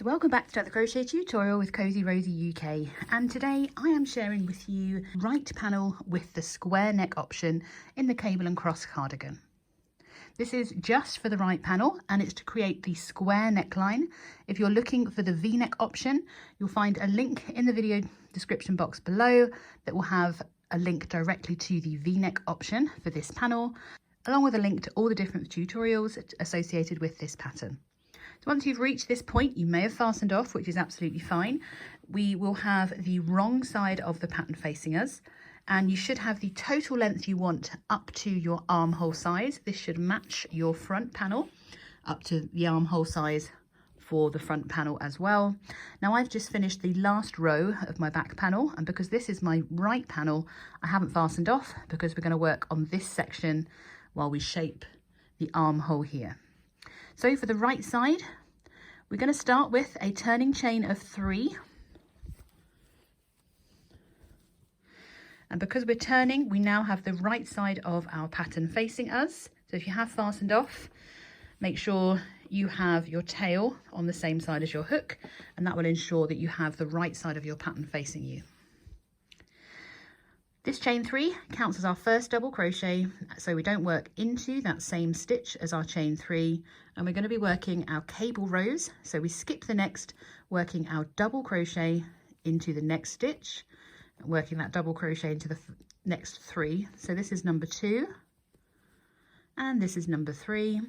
Welcome back to the crochet tutorial with Cozy Rosie UK, and today I am sharing with you right panel with the square neck option in the cable and cross cardigan. This is just for the right panel and it's to create the square neckline. If you're looking for the V-neck option, you'll find a link in the video description box below that will have a link directly to the V-neck option for this panel, along with a link to all the different tutorials associated with this pattern. So once you've reached this point, you may have fastened off, which is absolutely fine. We will have the wrong side of the pattern facing us, and you should have the total length you want up to your armhole size. This should match your front panel up to the armhole size for the front panel as well. Now I've just finished the last row of my back panel, and because this is my right panel, I haven't fastened off because we're going to work on this section while we shape the armhole here. So for the right side, we're going to start with a turning chain of 3. And because we're turning, we now have the right side of our pattern facing us. So if you have fastened off, make sure you have your tail on the same side as your hook, and that will ensure that you have the right side of your pattern facing you. This chain 3 counts as our first double crochet, so we don't work into that same stitch as our chain 3, and we're going to be working our cable rows. So we skip the next, working our double crochet into the next stitch, working that double crochet into the next 3. So this is number 2 and this is number 3.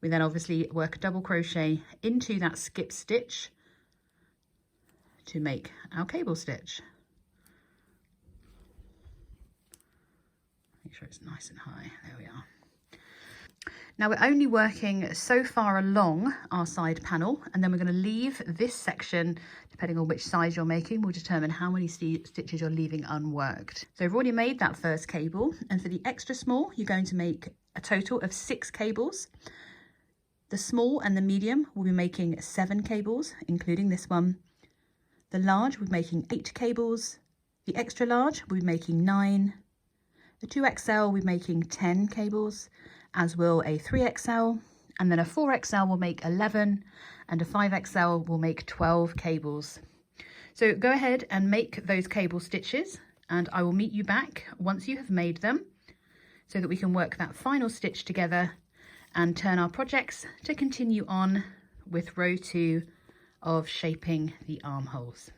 We then obviously work a double crochet into that skip stitch to make our cable stitch. Make sure it's nice and high. There we are. Now we're only working so far along our side panel, and then we're going to leave this section. Depending on which size you're making will determine how many stitches you're leaving unworked. So we've already made that first cable, and for the extra small you're going to make a total of 6 cables. The small and the medium will be making 7 cables, including this one. The large will be making 8 cables. The extra large will be making 9. The 2XL will be making 10 cables, as will a 3XL, and then a 4XL will make 11, and a 5XL will make 12 cables. So go ahead and make those cable stitches, and I will meet you back once you have made them, so that we can work that final stitch together and turn our projects to continue on with row 2 of shaping the armholes.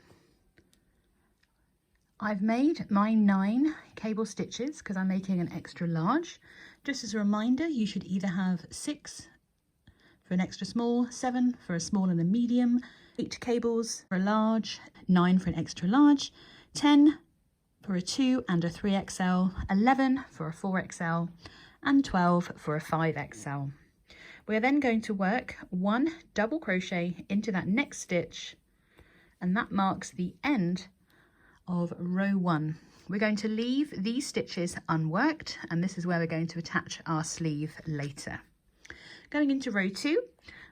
I've made my 9 cable stitches because I'm making an extra large. Just as a reminder, you should either have 6 for an extra small, 7 for a small and a medium, 8 cables for a large, 9 for an extra large, 10 for a 2 and a 3XL, 11 for a 4XL, and 12 for a 5XL. We're then going to work 1 double crochet into that next stitch, and that marks the end of row 1. We're going to leave these stitches unworked, and this is where we're going to attach our sleeve later. Going into row 2,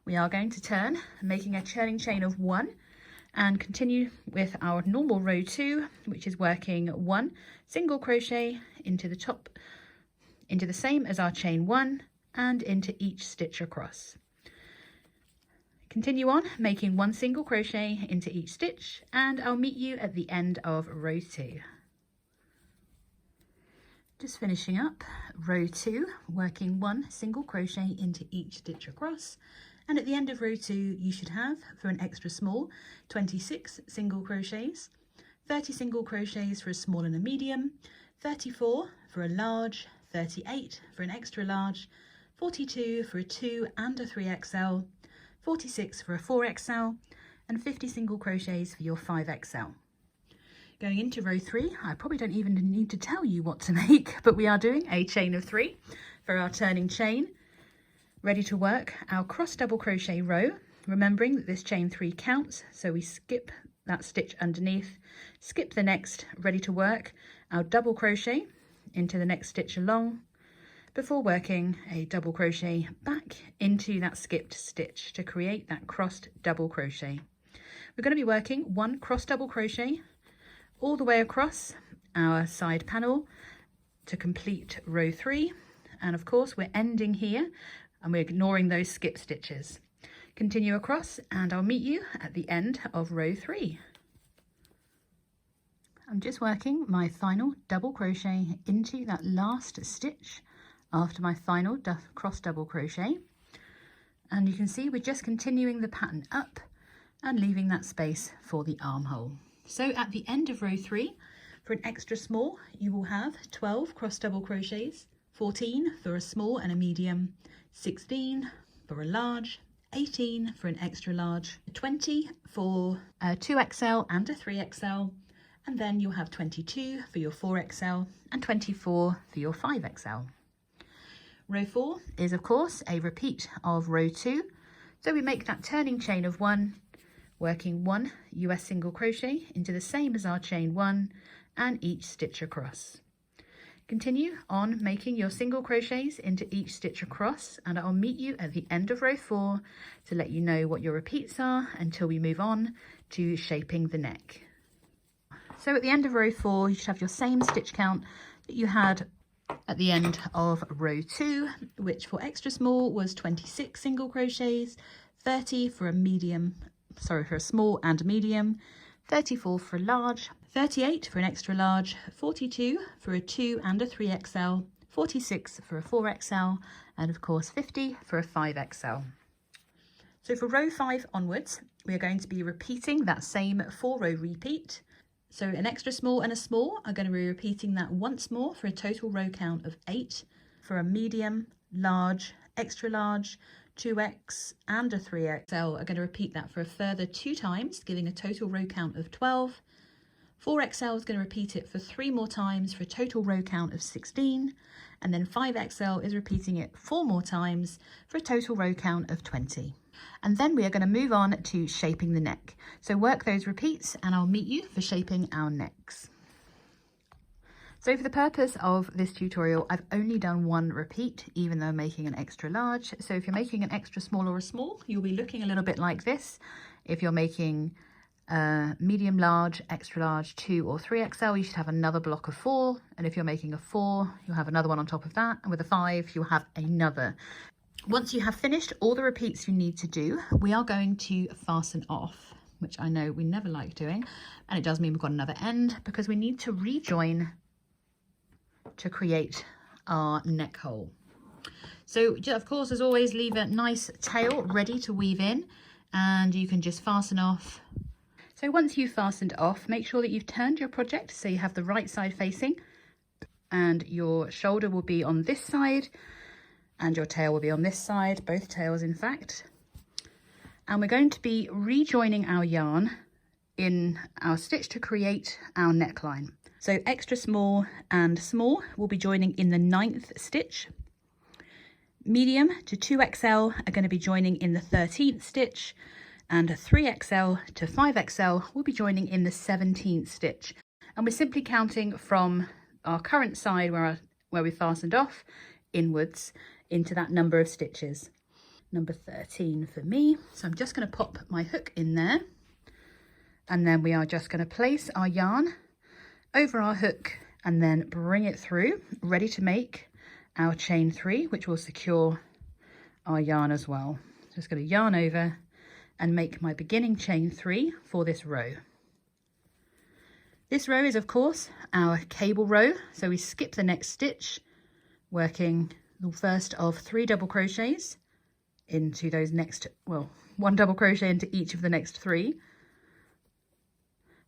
we are going to turn, making a turning chain of 1, and continue with our normal row 2, which is working 1 single crochet into the top, into the same as our chain 1, and into each stitch across. Continue on making 1 single crochet into each stitch, and I'll meet you at the end of row 2. Just finishing up row 2, working 1 single crochet into each stitch across, and at the end of row 2 you should have, for an extra small, 26 single crochets, 30 single crochets for a small and a medium, 34 for a large, 38 for an extra large, 42 for a 2 and a 3XL, 46 for a 4XL, and 50 single crochets for your 5XL. Going into row 3, I probably don't even need to tell you what to make, but we are doing a chain of 3 for our turning chain, ready to work our cross double crochet row, remembering that this chain 3 counts, so we skip that stitch underneath, skip the next, ready to work our double crochet into the next stitch along, before working a double crochet back into that skipped stitch to create that crossed double crochet. We're going to be working 1 cross double crochet all the way across our side panel to complete row 3, and of course we're ending here and we're ignoring those skip stitches. Continue across and I'll meet you at the end of row 3. I'm just working my final double crochet into that last stitch after my final cross double crochet, and you can see we're just continuing the pattern up and leaving that space for the armhole. So at the end of row 3, for an extra small, you will have 12 cross double crochets, 14 for a small and a medium, 16 for a large, 18 for an extra large, 20 for a 2XL and a 3XL, and then you'll have 22 for your 4XL and 24 for your 5XL. Row 4 is of course a repeat of row 2, so we make that turning chain of 1, working 1 US single crochet into the same as our chain 1 and each stitch across. Continue on making your single crochets into each stitch across, and I'll meet you at the end of row 4 to let you know what your repeats are until we move on to shaping the neck. So at the end of row 4, you should have your same stitch count that you had at the end of row 2, which for extra small was 26 single crochets, 30 for a small and medium, 34 for a large, 38 for an extra large, 42 for a 2 and a 3XL, 46 for a 4XL, and of course 50 for a 5XL. So for row 5 onwards, we are going to be repeating that same 4-row repeat. So an extra small and a small are going to be repeating that once more for a total row count of 8. For a medium, large, extra large, 2X and a 3XL are going to repeat that for a further 2 times, giving a total row count of 12. 4XL is going to repeat it for 3 more times for a total row count of 16. And then 5XL is repeating it 4 more times for a total row count of 20. And then we are going to move on to shaping the neck. So work those repeats and I'll meet you for shaping our necks. So for the purpose of this tutorial, I've only done 1 repeat, even though I'm making an extra large. So if you're making an extra small or a small, you'll be looking a little bit like this. If you're making medium large, extra large, 2 or 3XL, you should have another block of 4. And if you're making a 4, you'll have another one on top of that. And with a 5, you'll have another. Once you have finished all the repeats you need to do, we are going to fasten off, which I know we never like doing. And it does mean we've got another end because we need to rejoin to create our neck hole. So of course, as always, leave a nice tail ready to weave in, and you can just fasten off. So once you've fastened off, make sure that you've turned your project so you have the right side facing, and your shoulder will be on this side and your tail will be on this side, both tails in fact. And we're going to be rejoining our yarn in our stitch to create our neckline. So extra small and small will be joining in the 9th stitch. Medium to 2XL are going to be joining in the 13th stitch, and 3XL to 5XL will be joining in the 17th stitch. And we're simply counting from our current side where we fastened off inwards into that number of stitches. Number 13 for me. So I'm just going to pop my hook in there, and then we are just going to place our yarn over our hook and then bring it through, ready to make our chain 3, which will secure our yarn as well. Just going to yarn over and make my beginning chain 3 for this row. This row is of course our cable row, so we skip the next stitch, working the first of 3 double crochets into those next, well, 1 double crochet into each of the next 3,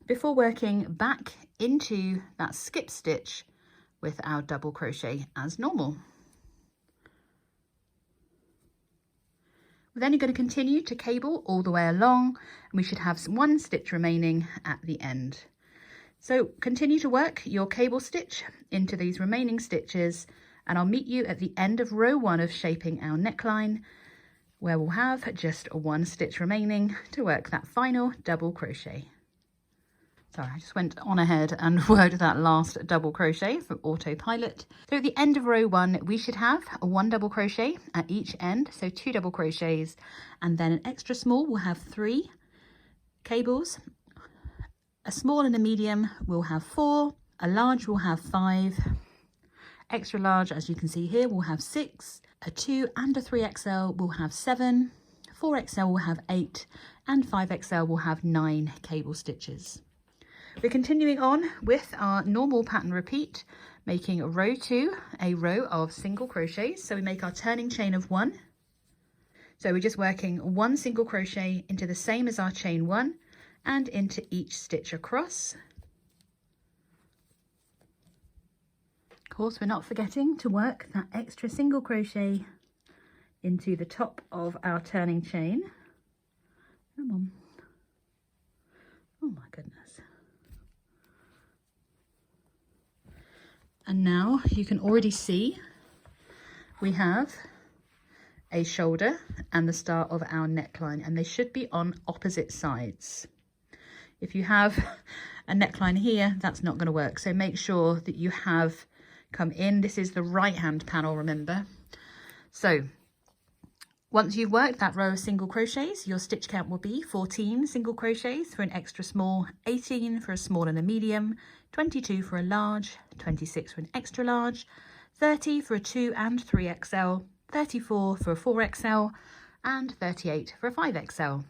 before working back into that skip stitch with our double crochet as normal. We're then going to continue to cable all the way along, and we should have 1 stitch remaining at the end. So continue to work your cable stitch into these remaining stitches, and I'll meet you at the end of row 1 of shaping our neckline, where we'll have just 1 stitch remaining to work that final double crochet. Sorry, I just went on ahead and worked that last double crochet from autopilot. So at the end of row 1, we should have 1 double crochet at each end, so 2 double crochets, and then an extra small will have 3 cables. A small and a medium will have 4, a large will have 5, extra large, as you can see here, will have 6, a 2 and a 3XL will have 7, 4XL will have 8, and 5XL will have 9 cable stitches. We're continuing on with our normal pattern repeat, making row 2 a row of single crochets. So we make our turning chain of 1. So we're just working 1 single crochet into the same as our chain 1 and into each stitch across. Of course, we're not forgetting to work that extra single crochet into the top of our turning chain. Come on. Oh my goodness. And now you can already see we have a shoulder and the start of our neckline, and they should be on opposite sides. If you have a neckline here, that's not going to work. So make sure that you have come in. This is the right hand panel, remember. So once you've worked that row of single crochets, your stitch count will be 14 single crochets for an extra small, 18 for a small and a medium, 22 for a large, 26 for an extra large, 30 for a 2 and 3XL, 34 for a 4XL, and 38 for a 5XL.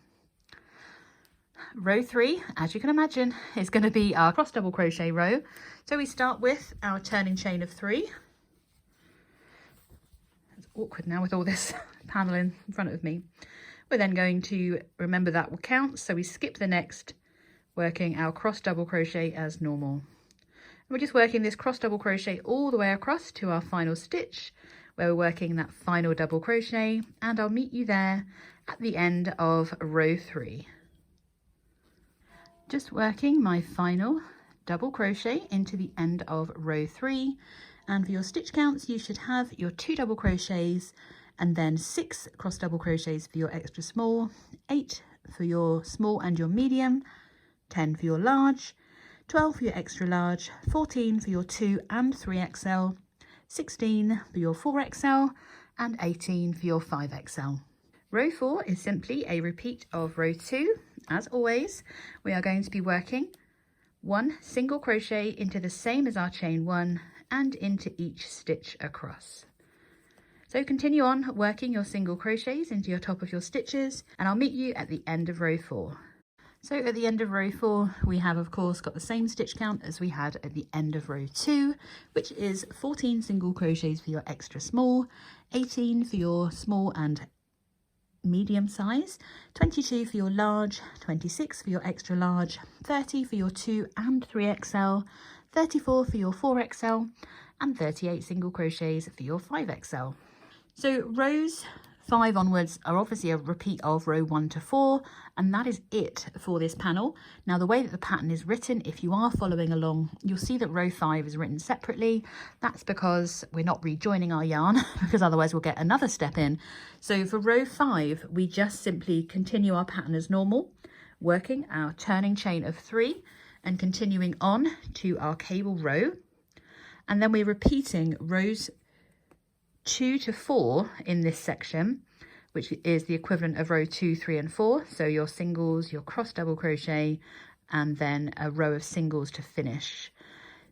Row 3, as you can imagine, is going to be our cross double crochet row. So we start with our turning chain of 3. It's awkward now with all this panel in front of me. We're then going to remember that will count, so we skip the next, working our cross double crochet as normal. And we're just working this cross double crochet all the way across to our final stitch, where we're working that final double crochet, and I'll meet you there at the end of row 3. Just working my final double crochet into the end of row 3, and for your stitch counts you should have your 2 double crochets and then 6 cross double crochets for your extra small, 8 for your small and your medium, 10 for your large, 12 for your extra large, 14 for your 2 and 3XL, 16 for your 4XL, and 18 for your 5XL. Row 4 is simply a repeat of row 2. As always, we are going to be working 1 single crochet into the same as our chain 1 and into each stitch across. So continue on working your single crochets into your top of your stitches, and I'll meet you at the end of row 4. So at the end of row 4, we have of course got the same stitch count as we had at the end of row 2, which is 14 single crochets for your extra small, 18 for your small and medium size, 22 for your large, 26 for your extra large, 30 for your 2 and 3XL, 34 for your 4XL, and 38 single crochets for your 5XL. So rows 5 onwards are obviously a repeat of row 1 to 4, and that is it for this panel. Now the way that the pattern is written, if you are following along, you'll see that row 5 is written separately. That's because we're not rejoining our yarn, because otherwise we'll get another step in. So for row 5, we just simply continue our pattern as normal, working our turning chain of 3 and continuing on to our cable row. And then we're repeating rows 2 to 4 in this section, which is the equivalent of row 2, 3 and 4. So your singles, your cross double crochet, and then a row of singles to finish.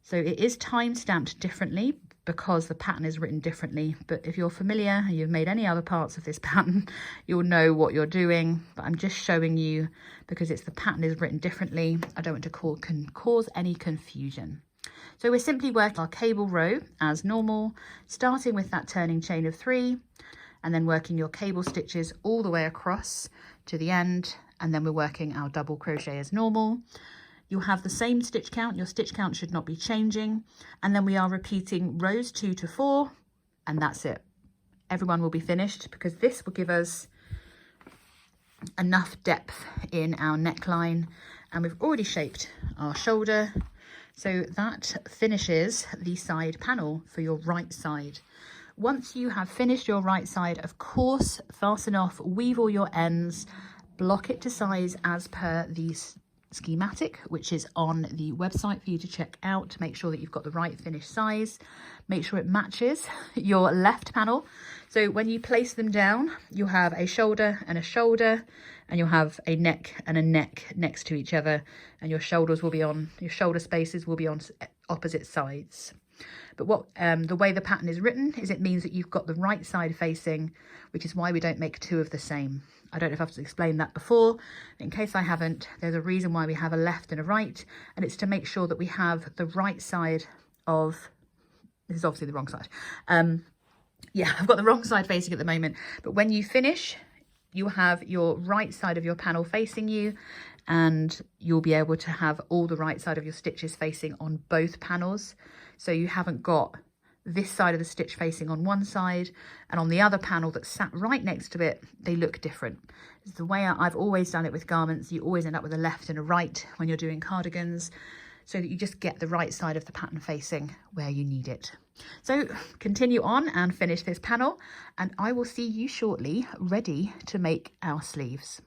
So it is time stamped differently because the pattern is written differently, but if you're familiar and you've made any other parts of this pattern, you'll know what you're doing. But I'm just showing you because the pattern is written differently. I don't want to cause any confusion. So we're simply working our cable row as normal, starting with that turning chain of 3 and then working your cable stitches all the way across to the end, and then we're working our double crochet as normal. You'll have the same stitch count, your stitch count should not be changing, and then we are repeating rows 2 to 4, and that's it. Everyone will be finished because this will give us enough depth in our neckline, and we've already shaped our shoulder. So that finishes the side panel for your right side. Once you have finished your right side, of course, fasten off, weave all your ends, block it to size as per the schematic, which is on the website for you to check out to make sure that you've got the right finished size. Make sure it matches your left panel. So when you place them down, you'll have a shoulder, and you'll have a neck and a neck next to each other, and your shoulders will be on, your shoulder spaces will be on opposite sides. But what the way the pattern is written is it means that you've got the right side facing, which is why we don't make two of the same. I don't know if I've explained that before. In case I haven't, there's a reason why we have a left and a right, and it's to make sure that we have the right side of, this is obviously the wrong side. Yeah, I've got the wrong side facing at the moment, but when you finish, you have your right side of your panel facing you, and you'll be able to have all the right side of your stitches facing on both panels. So you haven't got this side of the stitch facing on one side, and on the other panel that's sat right next to it, they look different. It's the way I've always done it with garments. You always end up with a left and a right when you're doing cardigans, so that you just get the right side of the pattern facing where you need it. So continue on and finish this panel, and I will see you shortly ready to make our sleeves.